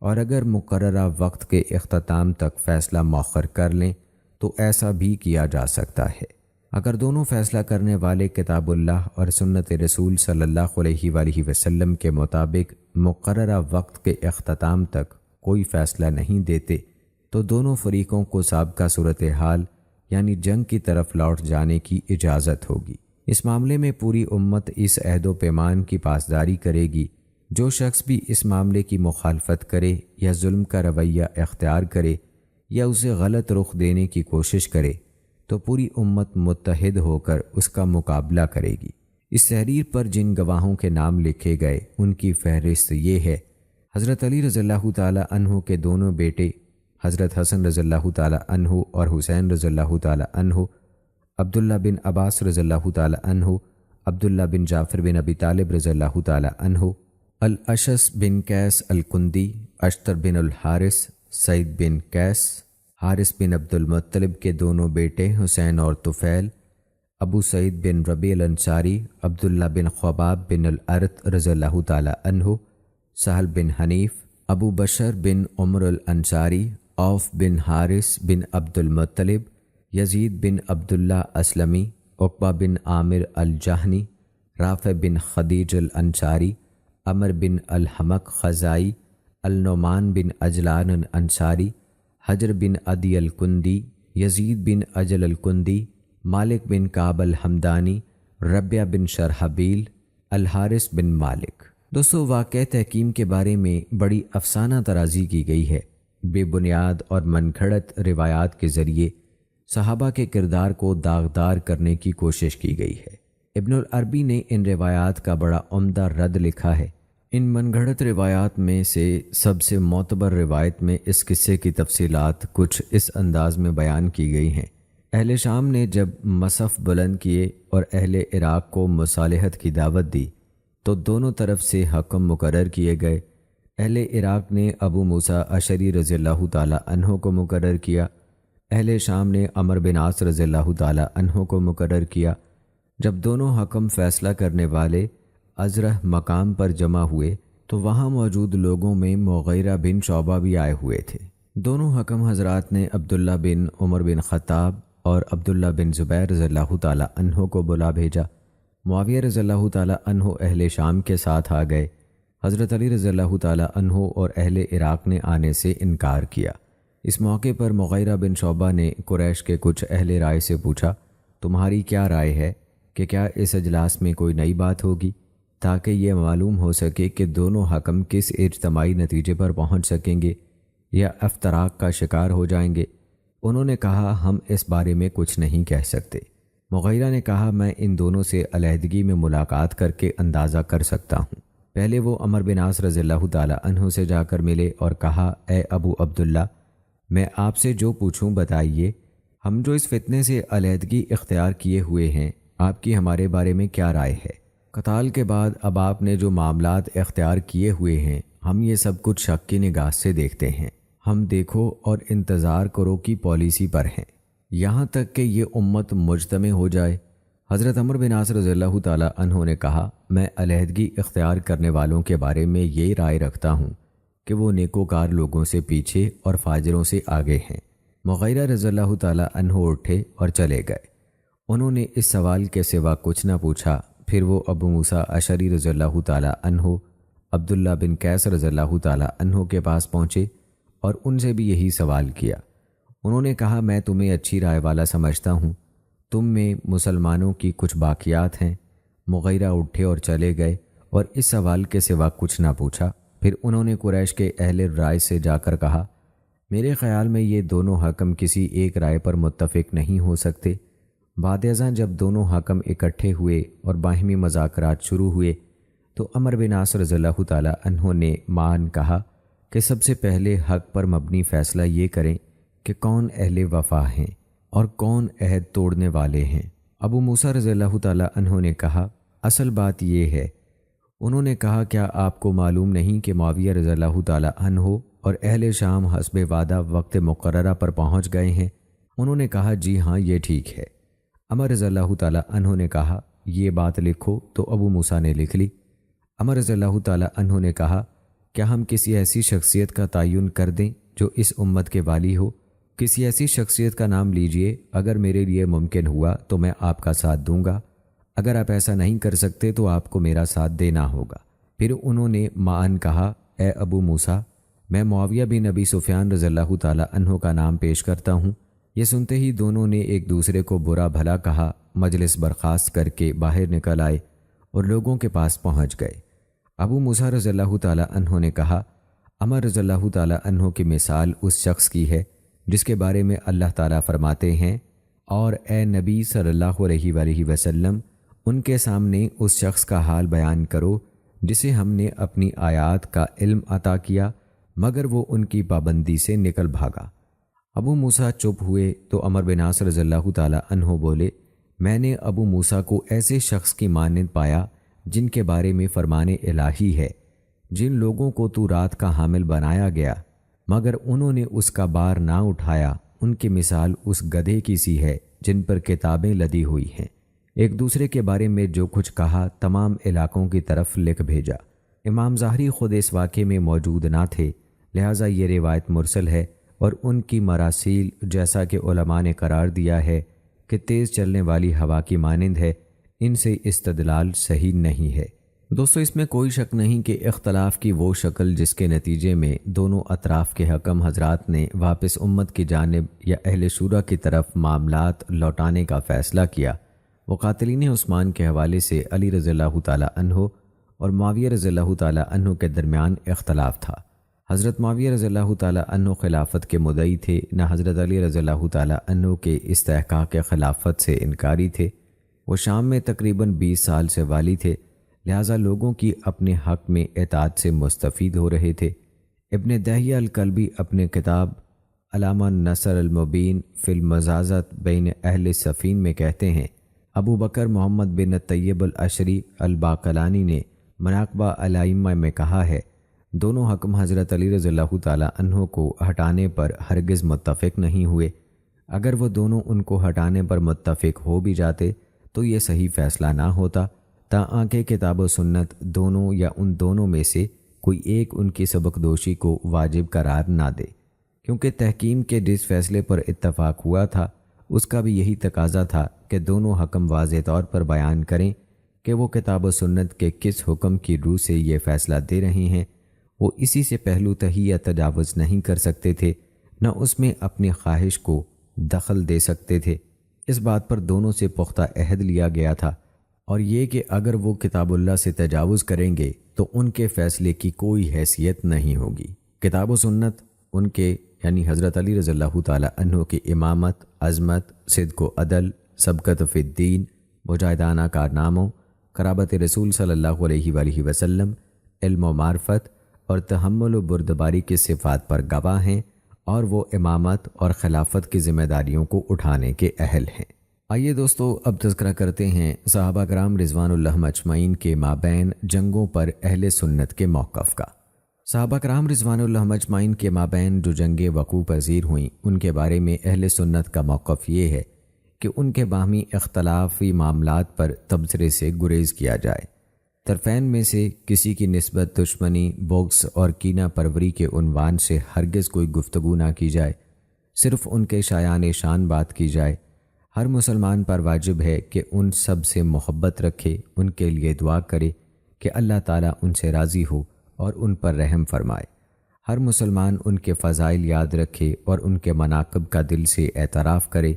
اور اگر مقررہ وقت کے اختتام تک فیصلہ مؤخر کر لیں تو ایسا بھی کیا جا سکتا ہے۔ اگر دونوں فیصلہ کرنے والے کتاب اللہ اور سنت رسول صلی اللہ علیہ وآلہ وسلم کے مطابق مقررہ وقت کے اختتام تک کوئی فیصلہ نہیں دیتے تو دونوں فریقوں کو سابقہ صورتحال یعنی جنگ کی طرف لوٹ جانے کی اجازت ہوگی۔ اس معاملے میں پوری امت اس عہد و پیمان کی پاسداری کرے گی۔ جو شخص بھی اس معاملے کی مخالفت کرے یا ظلم کا رویہ اختیار کرے یا اسے غلط رخ دینے کی کوشش کرے تو پوری امت متحد ہو کر اس کا مقابلہ کرے گی۔ اس تحریر پر جن گواہوں کے نام لکھے گئے ان کی فہرست یہ ہے: حضرت علی رضی اللہ تعالی عنہ کے دونوں بیٹے حضرت حسن رضی اللہ تعالی عنہ اور حسین رضی اللہ تعالی عنہ، عبداللہ بن عباس رضی اللہ تعالی عنہ، عبداللہ بن جعفر بن ابی طالب رضی اللہ تعالی عنہ، الاشس بن قیس الکندی، اشتر بن الحارث، سعید بن قیس، حارث بن عبد المطلب کے دونوں بیٹے حسین اور طفیل، ابو سعید بن ربیع الانصاری، عبداللہ بن خباب بن الارت رضی اللہ تعالی عنہ، سہل بن حنیف، ابو بشر بن عمر الانصاری، عوف بن حارث بن عبد المطلب، یزید بن عبداللہ اسلمی، عقبہ بن عامر الجہنی، رافع بن خدیج الانصاری، عمر بن الحمق خزائی، النعمان بن اجلان الانصاری، حجر بن عدی الکندی، یزید بن اجل الکندی، مالک بن کعب الحمدانی، ربیہ بن شرحبیل، الحارث بن مالک۔ دوستو، واقعہ تحکیم کے بارے میں بڑی افسانہ طرازی کی گئی ہے۔ بے بنیاد اور من گھڑت روایات کے ذریعے صحابہ کے کردار کو داغدار کرنے کی کوشش کی گئی ہے۔ ابن العربی نے ان روایات کا بڑا عمدہ رد لکھا ہے۔ ان من گھڑت روایات میں سے سب سے معتبر روایت میں اس قصے کی تفصیلات کچھ اس انداز میں بیان کی گئی ہیں۔ اہل شام نے جب مصحف بلند کیے اور اہل عراق کو مصالحت کی دعوت دی تو دونوں طرف سے حکم مقرر کیے گئے۔ اہل عراق نے ابو موسیٰ اشعری رضی اللہ تعالی عنہ کو مقرر کیا، اہل شام نے عمرو بن عاص رضی اللہ تعالی عنہ کو مقرر کیا۔ جب دونوں حکم فیصلہ کرنے والے ازرح مقام پر جمع ہوئے تو وہاں موجود لوگوں میں مغیرہ بن شعبہ بھی آئے ہوئے تھے۔ دونوں حکم حضرات نے عبداللہ بن عمر بن خطاب اور عبداللہ بن زبیر رضی اللہ تعالی عنہ کو بلا بھیجا۔ معاویہ رضی اللہ تعالی عنہ اہل شام کے ساتھ آ گئے۔ حضرت علی رضی اللہ تعالی عنہ اور اہل عراق نے آنے سے انکار کیا۔ اس موقع پر مغیرہ بن شعبہ نے قریش کے کچھ اہل رائے سے پوچھا، تمہاری کیا رائے ہے کہ کیا اس اجلاس میں کوئی نئی بات ہوگی، تاکہ یہ معلوم ہو سکے کہ دونوں حکم کس اجتماعی نتیجے پر پہنچ سکیں گے یا افتراق کا شکار ہو جائیں گے۔ انہوں نے کہا، ہم اس بارے میں کچھ نہیں کہہ سکتے۔ مغیرہ نے کہا، میں ان دونوں سے علیحدگی میں ملاقات کر کے اندازہ کر سکتا ہوں۔ پہلے وہ عمرو بن عاص رضی اللہ تعالی عنہ سے جا کر ملے اور کہا، اے ابو عبداللہ، میں آپ سے جو پوچھوں بتائیے، ہم جو اس فتنے سے علیحدگی اختیار کیے ہوئے ہیں، آپ کی ہمارے بارے میں کیا رائے ہے؟ قتال کے بعد اب آپ نے جو معاملات اختیار کیے ہوئے ہیں، ہم یہ سب کچھ شک کی نگاہ سے دیکھتے ہیں۔ ہم دیکھو اور انتظار کرو کی پالیسی پر ہیں، یہاں تک کہ یہ امت مجتمع ہو جائے۔ حضرت عمرو بن عاص رضی اللہ تعالی عنہ نے کہا، میں علیحدگی اختیار کرنے والوں کے بارے میں یہ رائے رکھتا ہوں کہ وہ نیکوکار لوگوں سے پیچھے اور فاجروں سے آگے ہیں۔ مغیرہ رضی اللہ تعالی عنہ اٹھے اور چلے گئے۔ انہوں نے اس سوال کے سوا کچھ نہ پوچھا۔ پھر وہ ابو موسیٰ اشعری رضی اللہ تعالی عنہ، عبداللہ بن قیس رضی اللہ تعالی عنہ کے پاس پہنچے اور ان سے بھی یہی سوال کیا۔ انہوں نے کہا، میں تمہیں اچھی رائے والا سمجھتا ہوں، تم میں مسلمانوں کی کچھ باقیات ہیں۔ مغیرہ اٹھے اور چلے گئے اور اس سوال کے سوا کچھ نہ پوچھا۔ پھر انہوں نے قریش کے اہل رائے سے جا کر کہا، میرے خیال میں یہ دونوں حکم کسی ایک رائے پر متفق نہیں ہو سکتے۔ بعد ازاں جب دونوں حکم اکٹھے ہوئے اور باہمی مذاکرات شروع ہوئے تو عمرو بن عاص رضی اللہ تعالی عنہ نے معاً کہا کہ سب سے پہلے حق پر مبنی فیصلہ یہ کریں کہ کون اہل وفا ہیں اور کون عہد توڑنے والے ہیں۔ ابو موسیٰ رضی اللہ تعالی عنہ نے کہا، اصل بات یہ ہے۔ انہوں نے کہا، کیا آپ کو معلوم نہیں کہ معاویہ رضی اللہ تعالی عنہ اور اہل شام حسب وعدہ وقت مقررہ پر پہنچ گئے ہیں؟ انہوں نے کہا، جی ہاں، یہ ٹھیک ہے۔ عمر رضی اللہ تعالی عنہ نے کہا، یہ بات لکھو، تو ابو موسیٰ نے لکھ لی۔ عمر رضی اللہ تعالی عنہ نے کہا، کیا ہم کسی ایسی شخصیت کا تعین کر دیں جو اس امت کے والی ہو؟ کسی ایسی شخصیت کا نام لیجئے، اگر میرے لیے ممکن ہوا تو میں آپ کا ساتھ دوں گا، اگر آپ ایسا نہیں کر سکتے تو آپ کو میرا ساتھ دینا ہوگا۔ پھر انہوں نے معاً کہا، اے ابو موسیٰ، میں معاویہ بن ابی سفیان رضی اللہ تعالی عنہ کا نام پیش کرتا ہوں۔ یہ سنتے ہی دونوں نے ایک دوسرے کو برا بھلا کہا، مجلس برخاست کر کے باہر نکل آئے اور لوگوں کے پاس پہنچ گئے۔ ابو موسیٰ رضی اللہ تعالی عنہ نے کہا، عمر رضی اللہ تعالی عنہ کی مثال اس شخص کی ہے جس کے بارے میں اللہ تعالیٰ فرماتے ہیں، اور اے نبی صلی اللہ علیہ وآلہ وسلم، ان کے سامنے اس شخص کا حال بیان کرو جسے ہم نے اپنی آیات کا علم عطا کیا مگر وہ ان کی پابندی سے نکل بھاگا۔ ابو موسیٰ چپ ہوئے تو عمرو بن عاص رضی اللہ تعالی عنہ بولے، میں نے ابو موسیٰ کو ایسے شخص کی مانند پایا جن کے بارے میں فرمان الہی ہے، جن لوگوں کو تو رات کا حامل بنایا گیا مگر انہوں نے اس کا بار نہ اٹھایا، ان کی مثال اس گدھے کی سی ہے جن پر کتابیں لدی ہوئی ہیں۔ ایک دوسرے کے بارے میں جو کچھ کہا تمام علاقوں کی طرف لکھ بھیجا۔ امام ظاہری خود اس واقعے میں موجود نہ تھے، لہٰذا یہ روایت مرسل ہے اور ان کی مراسیل جیسا کہ علماء نے قرار دیا ہے کہ تیز چلنے والی ہوا کی مانند ہے، ان سے استدلال صحیح نہیں ہے۔ دوستو، اس میں کوئی شک نہیں کہ اختلاف کی وہ شکل جس کے نتیجے میں دونوں اطراف کے حکم حضرات نے واپس امت کی جانب یا اہل شورا کی طرف معاملات لوٹانے کا فیصلہ کیا، وہ قاتلین عثمان کے حوالے سے علی رضی اللہ تعالی عنہ اور معاویہ رضی اللہ تعالی عنہ کے درمیان اختلاف تھا۔ حضرت معاویہ رضی اللہ تعالی عنہ خلافت کے مدعی تھے، نہ حضرت علی رضی اللہ تعالی عنہ کے استحقاق خلافت سے انکاری تھے۔ وہ شام میں تقریباً 20 سال سے والی تھے، لہٰذا لوگوں کی اپنے حق میں اطاعت سے مستفید ہو رہے تھے۔ ابن دہیہ الکلبی اپنے کتاب علامہ نصر المبین فی المزازت بین اہل صفین میں کہتے ہیں، ابو بکر محمد بن طیب العشری الباقلانی نے مناقبہ الائمہ میں کہا ہے، دونوں حکم حضرت علی رضی اللہ تعالی عنہ کو ہٹانے پر ہرگز متفق نہیں ہوئے۔ اگر وہ دونوں ان کو ہٹانے پر متفق ہو بھی جاتے تو یہ صحیح فیصلہ نہ ہوتا، تاکہ کتاب و سنت دونوں یا ان دونوں میں سے کوئی ایک ان کی سبق دوشی کو واجب قرار نہ دے، کیونکہ تحکیم کے جس فیصلے پر اتفاق ہوا تھا اس کا بھی یہی تقاضا تھا کہ دونوں حکم واضح طور پر بیان کریں کہ وہ کتاب و سنت کے کس حکم کی روح سے یہ فیصلہ دے رہے ہیں۔ وہ اسی سے پہلو تہی یا تجاوز نہیں کر سکتے تھے، نہ اس میں اپنی خواہش کو دخل دے سکتے تھے۔ اس بات پر دونوں سے پختہ عہد لیا گیا تھا، اور یہ کہ اگر وہ کتاب اللہ سے تجاوز کریں گے تو ان کے فیصلے کی کوئی حیثیت نہیں ہوگی۔ کتاب و سنت ان کے یعنی حضرت علی رضی اللہ تعالی عنہ کی امامت، عظمت، صدق و عدل، سبقت فی الدین، مجاہدانہ کارناموں، قرابت رسول صلی اللہ علیہ وآلہ وسلم، علم و معرفت اور تحمل و بردباری کی صفات پر گواہ ہیں، اور وہ امامت اور خلافت کی ذمہ داریوں کو اٹھانے کے اہل ہیں۔ آئیے دوستو اب تذکرہ کرتے ہیں صحابہ کرام رضوان اللہ اجمعین کے مابین جنگوں پر اہل سنت کے موقف کا۔ صحابہ کرام رضوان اللہ اجمعین کے مابین جو جنگیں وقوع پذیر ہوئیں ان کے بارے میں اہل سنت کا موقف یہ ہے کہ ان کے باہمی اختلافی معاملات پر تبصرے سے گریز کیا جائے۔ طرفین میں سے کسی کی نسبت دشمنی، بغض اور کینہ پروری کے عنوان سے ہرگز کوئی گفتگو نہ کی جائے، صرف ان کے شایان شان بات کی جائے۔ ہر مسلمان پر واجب ہے کہ ان سب سے محبت رکھے، ان کے لیے دعا کرے کہ اللہ تعالیٰ ان سے راضی ہو اور ان پر رحم فرمائے۔ ہر مسلمان ان کے فضائل یاد رکھے اور ان کے مناقب کا دل سے اعتراف کرے،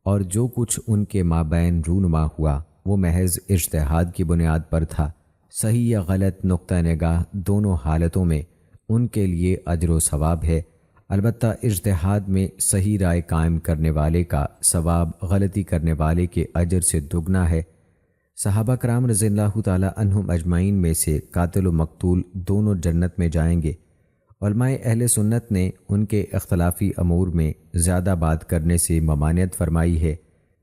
اور جو کچھ ان کے مابین رونما ہوا وہ محض اجتہاد کی بنیاد پر تھا۔ صحیح یا غلط نقطہ نگاہ دونوں حالتوں میں ان کے لیے اجر و ثواب ہے، البتہ اجتہاد میں صحیح رائے قائم کرنے والے کا ثواب غلطی کرنے والے کے اجر سے دگنا ہے۔ صحابہ کرام رضی اللہ تعالی عنہم اجمعین میں سے قاتل و مقتول دونوں جنت میں جائیں گے۔ علماء اہل سنت نے ان کے اختلافی امور میں زیادہ بات کرنے سے ممانعت فرمائی ہے۔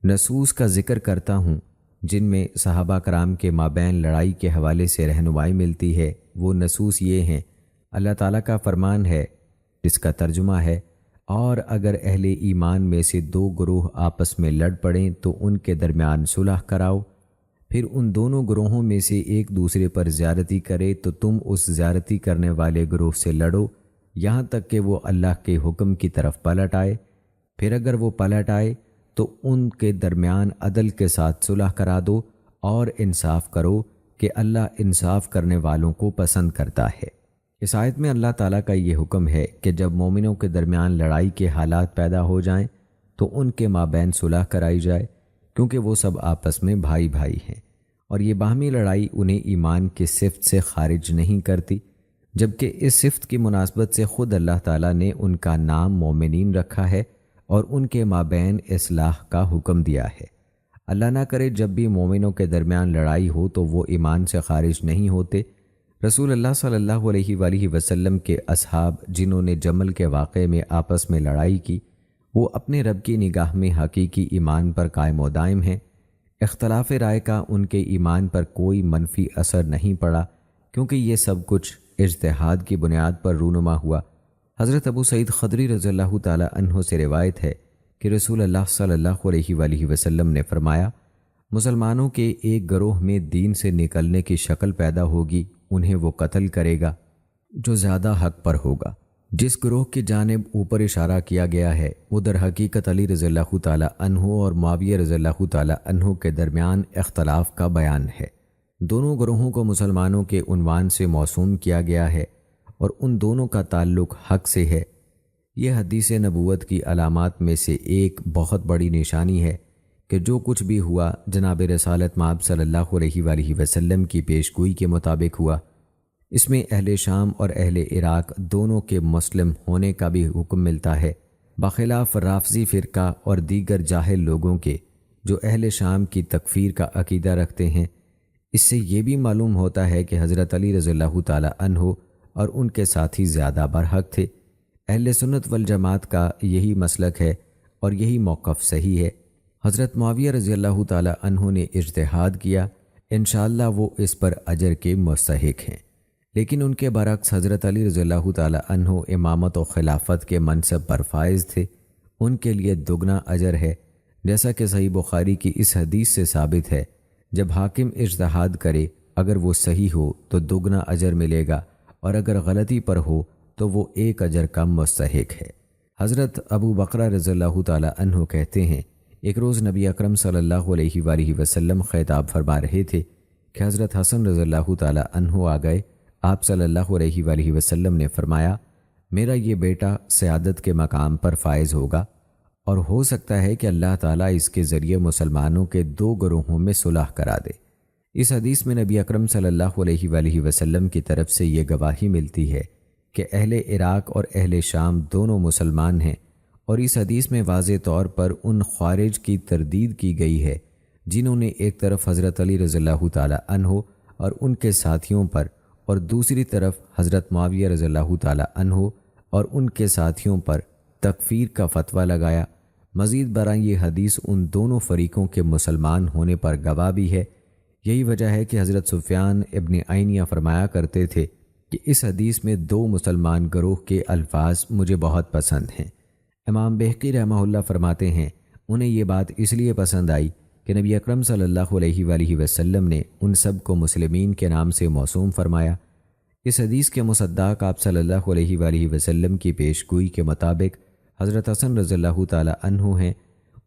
نصوص کا ذکر کرتا ہوں جن میں صحابہ کرام کے مابین لڑائی کے حوالے سے رہنمائی ملتی ہے۔ وہ نصوص یہ ہیں، اللہ تعالیٰ کا فرمان ہے جس کا ترجمہ ہے، اور اگر اہل ایمان میں سے دو گروہ آپس میں لڑ پڑیں تو ان کے درمیان صلح کراؤ، پھر ان دونوں گروہوں میں سے ایک دوسرے پر زیادتی کرے تو تم اس زیادتی کرنے والے گروہ سے لڑو یہاں تک کہ وہ اللہ کے حکم کی طرف پلٹ آئے، پھر اگر وہ پلٹ آئے تو ان کے درمیان عدل کے ساتھ صلح کرا دو اور انصاف کرو کہ اللہ انصاف کرنے والوں کو پسند کرتا ہے۔ اس آیت میں اللہ تعالیٰ کا یہ حکم ہے کہ جب مومنوں کے درمیان لڑائی کے حالات پیدا ہو جائیں تو ان کے مابین صلح کرائی جائے، کیونکہ وہ سب آپس میں بھائی بھائی ہیں، اور یہ باہمی لڑائی انہیں ایمان کی صفت سے خارج نہیں کرتی، جبکہ اس صفت کی مناسبت سے خود اللہ تعالیٰ نے ان کا نام مومنین رکھا ہے اور ان کے مابین اصلاح کا حکم دیا ہے۔ اللہ نہ کرے جب بھی مومنوں کے درمیان لڑائی ہو تو وہ ایمان سے خارج نہیں ہوتے۔ رسول اللہ صلی اللہ علیہ وآلہ وسلم کے اصحاب جنہوں نے جمل کے واقعے میں آپس میں لڑائی کی، وہ اپنے رب کی نگاہ میں حقیقی ایمان پر قائم و دائم ہیں، اختلاف رائے کا ان کے ایمان پر کوئی منفی اثر نہیں پڑا، کیونکہ یہ سب کچھ اجتہاد کی بنیاد پر رونما ہوا۔ حضرت ابو سعید خدری رضی اللہ تعالی عنہ سے روایت ہے کہ رسول اللہ صلی اللہ علیہ وآلہ وسلم نے فرمایا، مسلمانوں کے ایک گروہ میں دین سے نکلنے کی شکل پیدا ہوگی، انہیں وہ قتل کرے گا جو زیادہ حق پر ہوگا۔ جس گروہ کی جانب اوپر اشارہ کیا گیا ہے وہ در حقیقت علی رضی اللہ تعالی عنہ اور معاویہ رضی اللہ تعالی عنہ کے درمیان اختلاف کا بیان ہے۔ دونوں گروہوں کو مسلمانوں کے عنوان سے موسوم کیا گیا ہے اور ان دونوں کا تعلق حق سے ہے۔ یہ حدیث نبوت کی علامات میں سے ایک بہت بڑی نشانی ہے کہ جو کچھ بھی ہوا جناب رسالت مآب صلی اللہ علیہ وآلہ وسلم کی پیشگوئی کے مطابق ہوا۔ اس میں اہل شام اور اہل عراق دونوں کے مسلم ہونے کا بھی حکم ملتا ہے، بخلاف رافضی فرقہ اور دیگر جاہل لوگوں کے جو اہل شام کی تکفیر کا عقیدہ رکھتے ہیں۔ اس سے یہ بھی معلوم ہوتا ہے کہ حضرت علی رضی اللہ تعالی عنہ اور ان کے ساتھی زیادہ برحق تھے۔ اہل سنت والجماعت کا یہی مسلک ہے اور یہی موقف صحیح ہے۔ حضرت معاویہ رضی اللہ تعالی عنہ نے اجتہاد کیا، انشاءاللہ وہ اس پر اجر کے مستحق ہیں، لیکن ان کے برعکس حضرت علی رضی اللہ تعالی عنہ امامت و خلافت کے منصب پر فائز تھے، ان کے لیے دگنا اجر ہے، جیسا کہ صحیح بخاری کی اس حدیث سے ثابت ہے، جب حاکم اجتہاد کرے اگر وہ صحیح ہو تو دگنا اجر ملے گا اور اگر غلطی پر ہو تو وہ ایک اجر کا مستحق ہے۔ حضرت ابو بکر رضی اللہ تعالی عنہ کہتے ہیں، ایک روز نبی اکرم صلی اللہ علیہ وآلہ وسلم خطاب فرما رہے تھے کہ حضرت حسن رضی اللہ تعالی عنہ آ گئے۔ آپ صلی اللہ علیہ وآلہ وسلم نے فرمایا، میرا یہ بیٹا سیادت کے مقام پر فائز ہوگا اور ہو سکتا ہے کہ اللہ تعالیٰ اس کے ذریعے مسلمانوں کے دو گروہوں میں صلح کرا دے۔ اس حدیث میں نبی اکرم صلی اللہ علیہ وآلہ وسلم کی طرف سے یہ گواہی ملتی ہے کہ اہل عراق اور اہل شام دونوں مسلمان ہیں، اور اس حدیث میں واضح طور پر ان خوارج کی تردید کی گئی ہے جنہوں نے ایک طرف حضرت علی رضی اللہ تعالی عنہ اور ان کے ساتھیوں پر اور دوسری طرف حضرت معاویہ رضی اللہ تعالی عنہ اور ان کے ساتھیوں پر تکفیر کا فتویٰ لگایا۔ مزید برآں یہ حدیث ان دونوں فریقوں کے مسلمان ہونے پر گواہ بھی ہے۔ یہی وجہ ہے کہ حضرت سفیان ابن عینیہ فرمایا کرتے تھے کہ اس حدیث میں دو مسلمان گروہ کے الفاظ مجھے بہت پسند ہیں۔ امام بہقی رحمہ اللہ فرماتے ہیں، انہیں یہ بات اس لیے پسند آئی کہ نبی اکرم صلی اللہ علیہ وآلہ وسلم نے ان سب کو مسلمین کے نام سے موسوم فرمایا۔ اس حدیث کے مصداق آپ صلی اللہ علیہ وآلہ وسلم کی پیشگوئی کے مطابق حضرت حسن رضی اللہ تعالی عنہ ہیں۔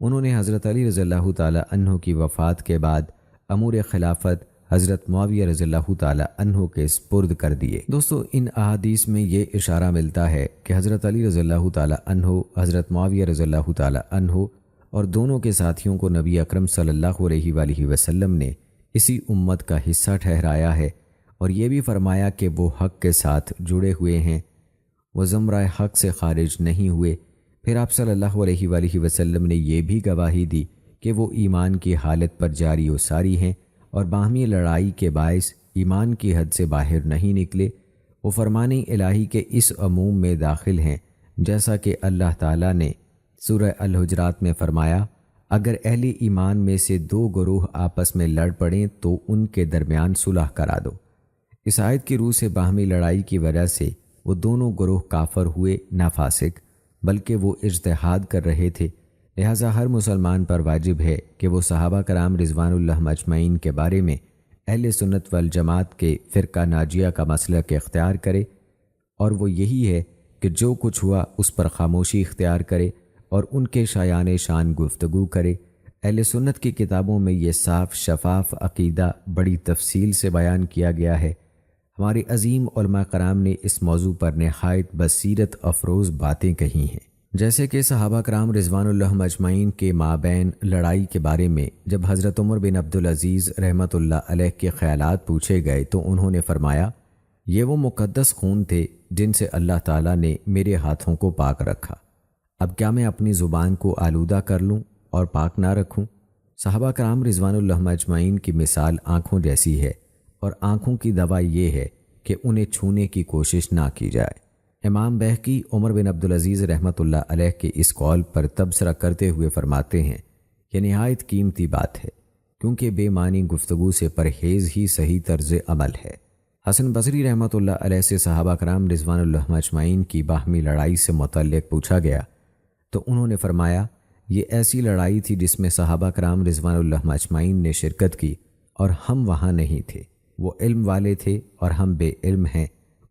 انہوں نے حضرت علی رضی اللہ تعالی عنہ کی وفات کے بعد امور خلافت حضرت معاویہ رضی اللہ تعالی عنہ کے سپرد کر دیے۔ دوستو، ان احادیث میں یہ اشارہ ملتا ہے کہ حضرت علی رضی اللہ تعالی عنہ، حضرت معاویہ رضی اللہ تعالی عنہ اور دونوں کے ساتھیوں کو نبی اکرم صلی اللہ علیہ وآلہ وسلم نے اسی امت کا حصہ ٹھہرایا ہے، اور یہ بھی فرمایا کہ وہ حق کے ساتھ جڑے ہوئے ہیں، وہ زمرہ حق سے خارج نہیں ہوئے۔ پھر آپ صلی اللہ علیہ وآلہ وسلم نے یہ بھی گواہی دی کہ وہ ایمان کی حالت پر جاری و ساری ہیں اور باہمی لڑائی کے باعث ایمان کی حد سے باہر نہیں نکلے۔ وہ فرمان الہی کے اس عموم میں داخل ہیں، جیسا کہ اللہ تعالیٰ نے سورہ الحجرات میں فرمایا، اگر اہل ایمان میں سے دو گروہ آپس میں لڑ پڑیں تو ان کے درمیان صلح کرا دو۔ اس آیت کی روح سے باہمی لڑائی کی وجہ سے وہ دونوں گروہ کافر ہوئے، نہ فاسق، بلکہ وہ اجتہاد کر رہے تھے۔ لہٰذا ہر مسلمان پر واجب ہے کہ وہ صحابہ کرام رضوان اللہ اجمعین کے بارے میں اہل سنت والجماعت کے فرقہ ناجیہ کا مسلک اختیار کرے، اور وہ یہی ہے کہ جو کچھ ہوا اس پر خاموشی اختیار کرے اور ان کے شایان شان گفتگو کرے۔ اہل سنت کی کتابوں میں یہ صاف شفاف عقیدہ بڑی تفصیل سے بیان کیا گیا ہے۔ ہمارے عظیم علماء کرام نے اس موضوع پر نہایت بصیرت افروز باتیں کہی ہیں، جیسے کہ صحابہ کرام رضوان اللہ اجمعین کے مابین لڑائی کے بارے میں جب حضرت عمر بن عبدالعزیز رحمۃ اللہ علیہ کے خیالات پوچھے گئے تو انہوں نے فرمایا، یہ وہ مقدس خون تھے جن سے اللہ تعالیٰ نے میرے ہاتھوں کو پاک رکھا، اب کیا میں اپنی زبان کو آلودہ کر لوں اور پاک نہ رکھوں؟ صحابہ کرام رضوان اللہ اجمعین کی مثال آنکھوں جیسی ہے، اور آنکھوں کی دوا یہ ہے کہ انہیں چھونے کی کوشش نہ کی جائے۔ امام بہقی عمر بن عبدالعزیز رحمۃ اللہ علیہ کے اس قول پر تبصرہ کرتے ہوئے فرماتے ہیں، یہ نہایت قیمتی بات ہے، کیونکہ بے معنی گفتگو سے پرہیز ہی صحیح طرز عمل ہے۔ حسن بصری رحمۃ اللہ علیہ سے صحابہ کرام رضوان اللہ اجمعین کی باہمی لڑائی سے متعلق پوچھا گیا تو انہوں نے فرمایا، یہ ایسی لڑائی تھی جس میں صحابہ کرام رضوان اللہ اجمعین نے شرکت کی اور ہم وہاں نہیں تھے۔ وہ علم والے تھے اور ہم بے علم ہیں۔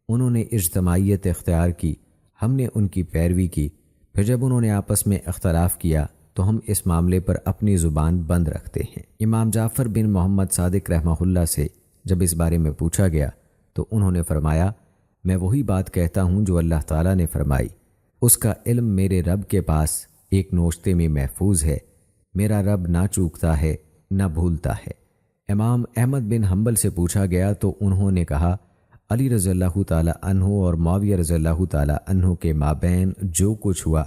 انہوں نے اجتماعیت اختیار کی، ہم نے ان کی پیروی کی۔ پھر جب انہوں نے آپس میں اختلاف کیا تو ہم اس معاملے پر اپنی زبان بند رکھتے ہیں۔ امام جعفر بن محمد صادق رحمہ اللہ سے جب اس بارے میں پوچھا گیا تو انہوں نے فرمایا، میں وہی بات کہتا ہوں جو اللہ تعالیٰ نے فرمائی، اس کا علم میرے رب کے پاس ایک نوشتے میں محفوظ ہے، میرا رب نہ چوکتا ہے نہ بھولتا ہے۔ امام احمد بن حنبل سے پوچھا گیا تو انہوں نے کہا، علی رضی اللہ تعالیٰ عنہ اور معاویہ رضی اللہ تعالیٰ عنہ کے مابین جو کچھ ہوا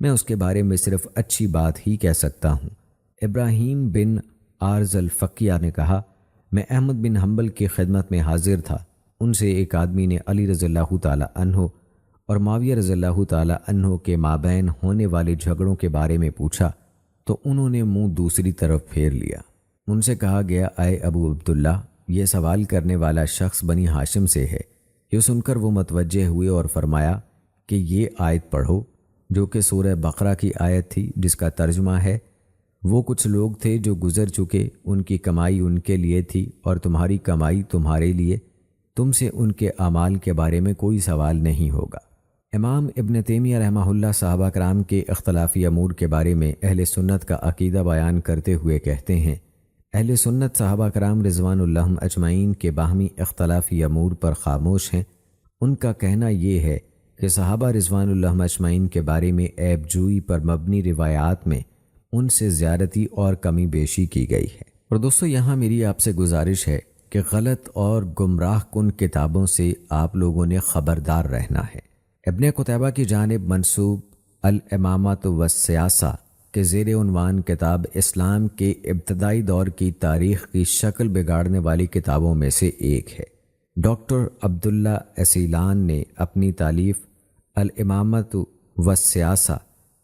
میں اس کے بارے میں صرف اچھی بات ہی کہہ سکتا ہوں۔ ابراہیم بن آرز الفقیہ نے کہا، میں احمد بن حنبل کی خدمت میں حاضر تھا، ان سے ایک آدمی نے علی رضی اللہ تعالیٰ عنہ اور معاویہ رضی اللہ تعالیٰ عنہ کے مابین ہونے والے جھگڑوں کے بارے میں پوچھا تو انہوں نے منہ دوسری طرف پھیر لیا۔ ان سے کہا گیا، اے ابو عبداللہ، یہ سوال کرنے والا شخص بنی ہاشم سے ہے۔ یہ سن کر وہ متوجہ ہوئے اور فرمایا کہ یہ آیت پڑھو، جو کہ سورہ بقرہ کی آیت تھی جس کا ترجمہ ہے، وہ کچھ لوگ تھے جو گزر چکے، ان کی کمائی ان کے لیے تھی اور تمہاری کمائی تمہارے لیے، تم سے ان کے اعمال کے بارے میں کوئی سوال نہیں ہوگا۔ امام ابن تیمیہ رحمہ اللہ صحابہ کرام کے اختلافی امور کے بارے میں اہل سنت کا عقیدہ بیان کرتے ہوئے کہتے ہیں، اہل سنت صحابہ کرام رضوان اللہ اجمعین کے باہمی اختلافی امور پر خاموش ہیں۔ ان کا کہنا یہ ہے کہ صحابہ رضوان اللہ اجمعین کے بارے میں عیب جوئی پر مبنی روایات میں ان سے زیادتی اور کمی بیشی کی گئی ہے۔ اور دوستو، یہاں میری آپ سے گزارش ہے کہ غلط اور گمراہ کن کتابوں سے آپ لوگوں نے خبردار رہنا ہے۔ ابن قتیبہ کی جانب منسوب الامامۃ والسیاسہ کے زیر عنوان کتاب اسلام کے ابتدائی دور کی تاریخ کی شکل بگاڑنے والی کتابوں میں سے ایک ہے۔ ڈاکٹر عبداللہ اسیلان نے اپنی تالیف الامامۃ والسیاسہ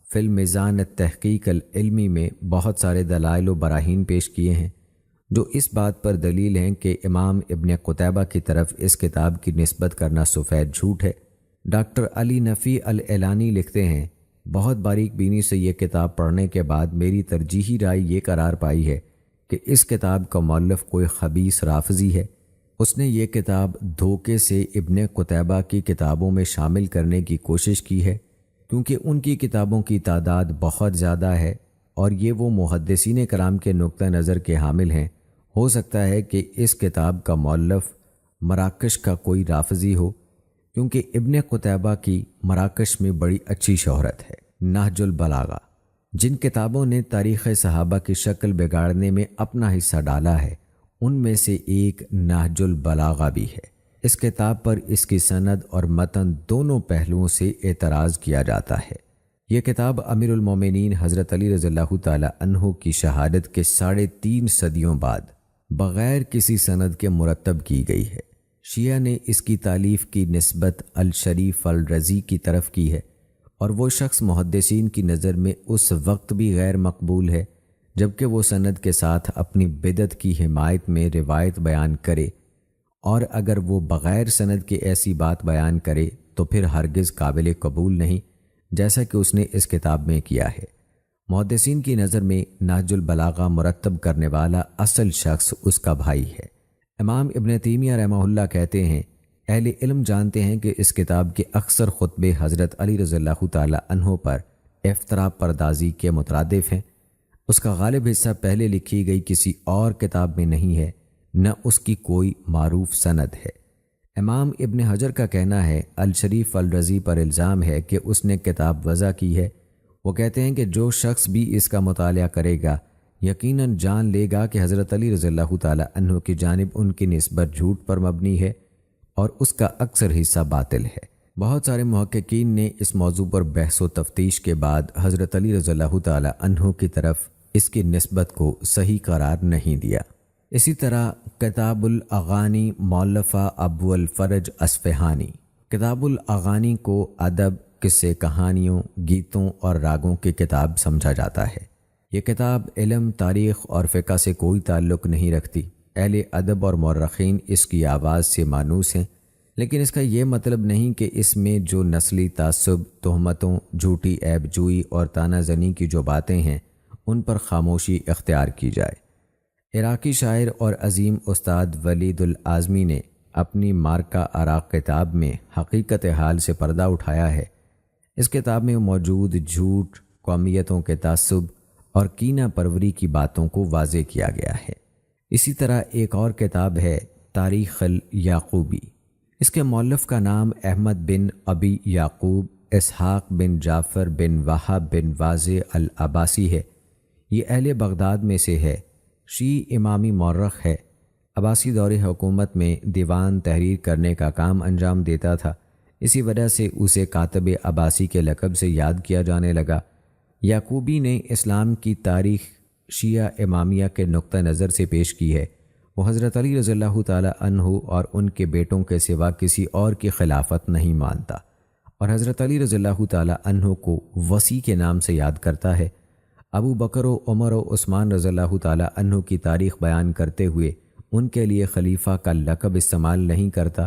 فی المیزان التحقیق العلمی میں بہت سارے دلائل و براہین پیش کیے ہیں جو اس بات پر دلیل ہیں کہ امام ابن قتیبہ کی طرف اس کتاب کی نسبت کرنا سفید جھوٹ ہے۔ ڈاکٹر علی نفی الاعلانی لکھتے ہیں، بہت باریک بینی سے یہ کتاب پڑھنے کے بعد میری ترجیحی رائے یہ قرار پائی ہے کہ اس کتاب کا مؤلف کوئی خبیث رافضی ہے۔ اس نے یہ کتاب دھوکے سے ابن قتیبہ کی کتابوں میں شامل کرنے کی کوشش کی ہے، کیونکہ ان کی کتابوں کی تعداد بہت زیادہ ہے اور یہ وہ محدثین کرام کے نقطہ نظر کے حامل ہیں۔ ہو سکتا ہے کہ اس کتاب کا مؤلف مراکش کا کوئی رافضی ہو، کیونکہ ابن قتیبہ کی مراکش میں بڑی اچھی شہرت ہے۔ نہج البلاغہ، جن کتابوں نے تاریخ صحابہ کی شکل بگاڑنے میں اپنا حصہ ڈالا ہے، ان میں سے ایک نہج البلاغہ بھی ہے۔ اس کتاب پر اس کی سند اور متن دونوں پہلوؤں سے اعتراض کیا جاتا ہے۔ یہ کتاب امیر المومنین حضرت علی رضی اللہ تعالیٰ عنہ کی شہادت کے 3.5 صدیوں بعد بغیر کسی سند کے مرتب کی گئی ہے۔ شیعہ نے اس کی تالیف کی نسبت الشریف الرضی کی طرف کی ہے، اور وہ شخص محدثین کی نظر میں اس وقت بھی غیر مقبول ہے جبکہ وہ سند کے ساتھ اپنی بدعت کی حمایت میں روایت بیان کرے، اور اگر وہ بغیر سند کے ایسی بات بیان کرے تو پھر ہرگز قابل قبول نہیں، جیسا کہ اس نے اس کتاب میں کیا ہے۔ محدثین کی نظر میں نہج البلاغہ مرتب کرنے والا اصل شخص اس کا بھائی ہے۔ امام ابن تیمیہ رحمہ اللہ کہتے ہیں، اہل علم جانتے ہیں کہ اس کتاب کے اکثر خطبے حضرت علی رضی اللہ تعالیٰ عنہ پر افتراء پردازی کے مترادف ہیں۔ اس کا غالب حصہ پہلے لکھی گئی کسی اور کتاب میں نہیں ہے، نہ اس کی کوئی معروف سند ہے۔ امام ابن حجر کا کہنا ہے، الشریف الرضی پر الزام ہے کہ اس نے کتاب وضع کی ہے۔ وہ کہتے ہیں کہ جو شخص بھی اس کا مطالعہ کرے گا یقیناً جان لے گا کہ حضرت علی رضی اللہ تعالیٰ عنہ کی جانب ان کی نسبت جھوٹ پر مبنی ہے اور اس کا اکثر حصہ باطل ہے۔ بہت سارے محققین نے اس موضوع پر بحث و تفتیش کے بعد حضرت علی رضی اللہ تعالیٰ عنہ کی طرف اس کی نسبت کو صحیح قرار نہیں دیا۔ اسی طرح کتاب الاغانی مولفہ ابو الفرج اصفہانی، کتاب الاغانی کو ادب، قصے، کہانیوں، گیتوں اور راگوں کی کتاب سمجھا جاتا ہے۔ یہ کتاب علم، تاریخ اور فقہ سے کوئی تعلق نہیں رکھتی۔ اہل ادب اور مورخین اس کی آواز سے مانوس ہیں، لیکن اس کا یہ مطلب نہیں کہ اس میں جو نسلی تعصب، تہمتوں، جھوٹی عیب جوئی اور طعنہ زنی کی جو باتیں ہیں ان پر خاموشی اختیار کی جائے۔ عراقی شاعر اور عظیم استاد ولید الاعظمی نے اپنی مارکہ آراق کتاب میں حقیقت حال سے پردہ اٹھایا ہے۔ اس کتاب میں موجود جھوٹ، قومیتوں کے تعصب اور کینہ پروری کی باتوں کو واضح کیا گیا ہے۔ اسی طرح ایک اور کتاب ہے تاریخ الیعقوبی۔ اس کے مؤلف کا نام احمد بن ابی یعقوب اسحاق بن جعفر بن وہب بن واضح العباسی ہے۔ یہ اہل بغداد میں سے ہے، شیعی امامی مورخ ہے۔ عباسی دور حکومت میں دیوان تحریر کرنے کا کام انجام دیتا تھا، اسی وجہ سے اسے کاتب عباسی کے لقب سے یاد کیا جانے لگا۔ یعقوبی نے اسلام کی تاریخ شیعہ امامیہ کے نقطہ نظر سے پیش کی ہے۔ وہ حضرت علی رضی اللہ تعالی عنہ اور ان کے بیٹوں کے سوا کسی اور کی خلافت نہیں مانتا، اور حضرت علی رضی اللہ تعالی عنہ کو وصی کے نام سے یاد کرتا ہے۔ ابو بکر و عمر و عثمان رضی اللہ تعالی عنہ کی تاریخ بیان کرتے ہوئے ان کے لیے خلیفہ کا لقب استعمال نہیں کرتا۔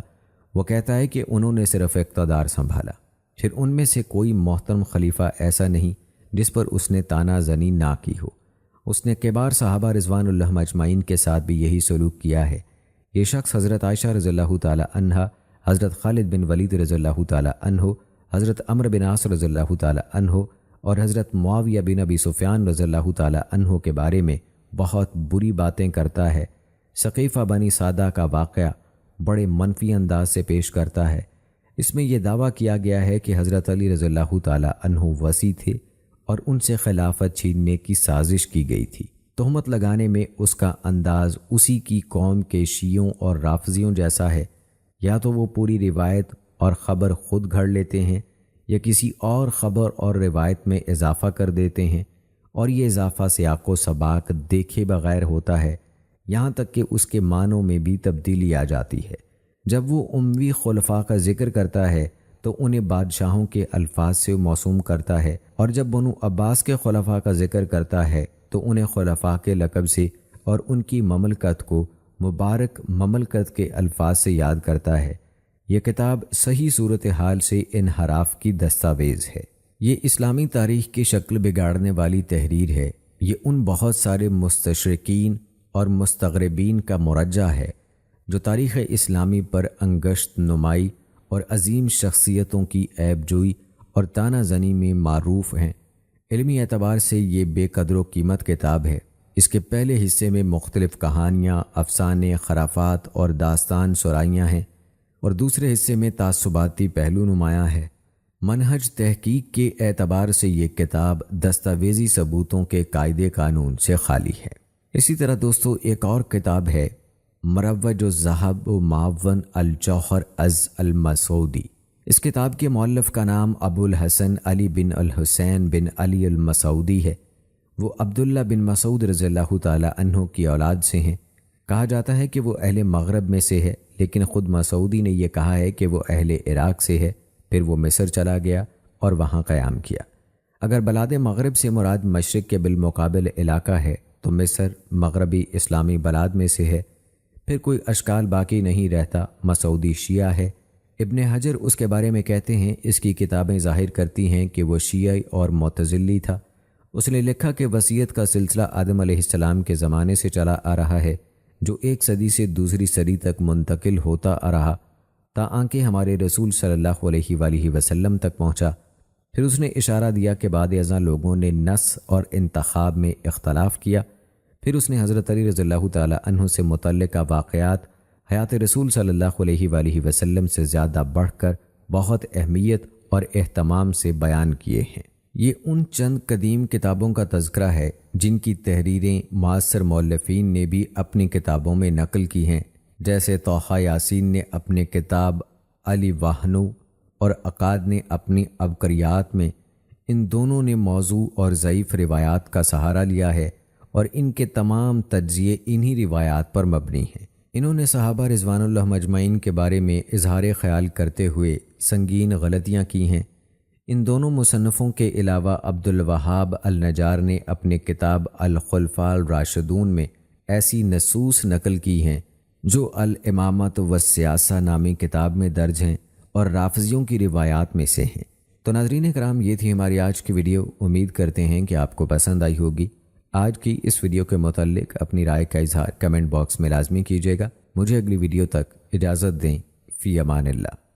وہ کہتا ہے کہ انہوں نے صرف اقتدار سنبھالا، پھر ان میں سے کوئی محترم خلیفہ ایسا نہیں جس پر اس نے طعنہ زنی نہ کی ہو۔ اس نے کبار صحابہ رضوان اللہ اجمعین کے ساتھ بھی یہی سلوک کیا ہے۔ یہ شخص حضرت عائشہ رضی اللہ تعالی عنہا، حضرت خالد بن ولید رضی اللہ تعالی عنہ، حضرت عمرو بن عاص رضی اللہ تعالی عنہ اور حضرت معاویہ بن ابی سفیان رضی اللہ تعالی عنہ کے بارے میں بہت بری باتیں کرتا ہے۔ ثقیفہ بنی سعدہ کا واقعہ بڑے منفی انداز سے پیش کرتا ہے۔ اس میں یہ دعویٰ کیا گیا ہے کہ حضرت علی رضی اللہ تعالی عنہ وصی تھے اور ان سے خلافت چھیننے کی سازش کی گئی تھی۔ تہمت لگانے میں اس کا انداز اسی کی قوم کے شیعوں اور رافضیوں جیسا ہے، یا تو وہ پوری روایت اور خبر خود گھڑ لیتے ہیں یا کسی اور خبر اور روایت میں اضافہ کر دیتے ہیں، اور یہ اضافہ سیاق و سباق دیکھے بغیر ہوتا ہے، یہاں تک کہ اس کے معنوں میں بھی تبدیلی آ جاتی ہے۔ جب وہ اموی خلفاء کا ذکر کرتا ہے تو انہیں بادشاہوں کے الفاظ سے موسوم کرتا ہے، اور جب بنو عباس کے خلفاء کا ذکر کرتا ہے تو انہیں خلفاء کے لقب سے اور ان کی مملکت کو مبارک مملکت کے الفاظ سے یاد کرتا ہے۔ یہ کتاب صحیح صورتحال سے انحراف کی دستاویز ہے۔ یہ اسلامی تاریخ کی شکل بگاڑنے والی تحریر ہے۔ یہ ان بہت سارے مستشرقین اور مستغربین کا مرجع ہے جو تاریخ اسلامی پر انگشت نمائی اور عظیم شخصیتوں کی عیب جوئی اور طعنہ زنی میں معروف ہیں۔ علمی اعتبار سے یہ بے قدر و قیمت کتاب ہے۔ اس کے پہلے حصے میں مختلف کہانیاں، افسانے، خرافات اور داستان سرائیاں ہیں، اور دوسرے حصے میں تعصباتی پہلو نمایاں ہے۔ منہج تحقیق کے اعتبار سے یہ کتاب دستاویزی ثبوتوں کے قاعدے قانون سے خالی ہے۔ اسی طرح دوستو ایک اور کتاب ہے مروج الذہب و معون الجوہر از المسعودی۔ اس کتاب کے مؤلف کا نام ابو الحسن علی بن الحسین بن علی المسعودی ہے۔ وہ عبداللہ بن مسعود رضی اللہ تعالی عنہ کی اولاد سے ہیں۔ کہا جاتا ہے کہ وہ اہل مغرب میں سے ہے، لیکن خود مسعودی نے یہ کہا ہے کہ وہ اہل عراق سے ہے۔ پھر وہ مصر چلا گیا اور وہاں قیام کیا۔ اگر بلاد مغرب سے مراد مشرق کے بالمقابل علاقہ ہے تو مصر مغربی اسلامی بلاد میں سے ہے۔ پھر کوئی اشکال باقی نہیں رہتا، مسعودی شیعہ ہے۔ ابن حجر اس کے بارے میں کہتے ہیں اس کی کتابیں ظاہر کرتی ہیں کہ وہ شیعی اور معتزلی تھا۔ اس نے لکھا کہ وصیت کا سلسلہ آدم علیہ السلام کے زمانے سے چلا آ رہا ہے، جو ایک صدی سے دوسری صدی تک منتقل ہوتا آ رہا تاکہ ہمارے رسول صلی اللہ علیہ وآلہ وسلم تک پہنچا۔ پھر اس نے اشارہ دیا کہ بعد ازاں لوگوں نے نص اور انتخاب میں اختلاف کیا۔ پھر اس نے حضرت علی رضی اللہ تعالی عنہ سے متعلقہ واقعات حیات رسول صلی اللہ علیہ وآلہ وسلم سے زیادہ بڑھ کر بہت اہمیت اور اہتمام سے بیان کیے ہیں۔ یہ ان چند قدیم کتابوں کا تذکرہ ہے جن کی تحریریں معاصر مؤلفین نے بھی اپنی کتابوں میں نقل کی ہیں، جیسے طٰہٰ یاسین نے اپنے کتاب علی واہنو اور عقاد نے اپنی عبقریات میں ان دونوں نے موضوع اور ضعیف روایات کا سہارا لیا ہے، اور ان کے تمام تجزیے انہی روایات پر مبنی ہیں۔ انہوں نے صحابہ رضوان اللہ اجمعین کے بارے میں اظہار خیال کرتے ہوئے سنگین غلطیاں کی ہیں۔ ان دونوں مصنفوں کے علاوہ عبدالوہاب النجار نے اپنے کتاب الخلفاء الراشدون میں ایسی نصوص نقل کی ہیں جو الامامۃ والسیاسہ نامی کتاب میں درج ہیں اور رافضیوں کی روایات میں سے ہیں۔ تو ناظرین کرام، یہ تھی ہماری آج کی ویڈیو۔ امید کرتے ہیں کہ آپ کو پسند آئی ہوگی۔ آج کی اس ویڈیو کے متعلق اپنی رائے کا اظہار کمنٹ باکس میں لازمی کیجیے گا۔ مجھے اگلی ویڈیو تک اجازت دیں۔ فی امان اللہ۔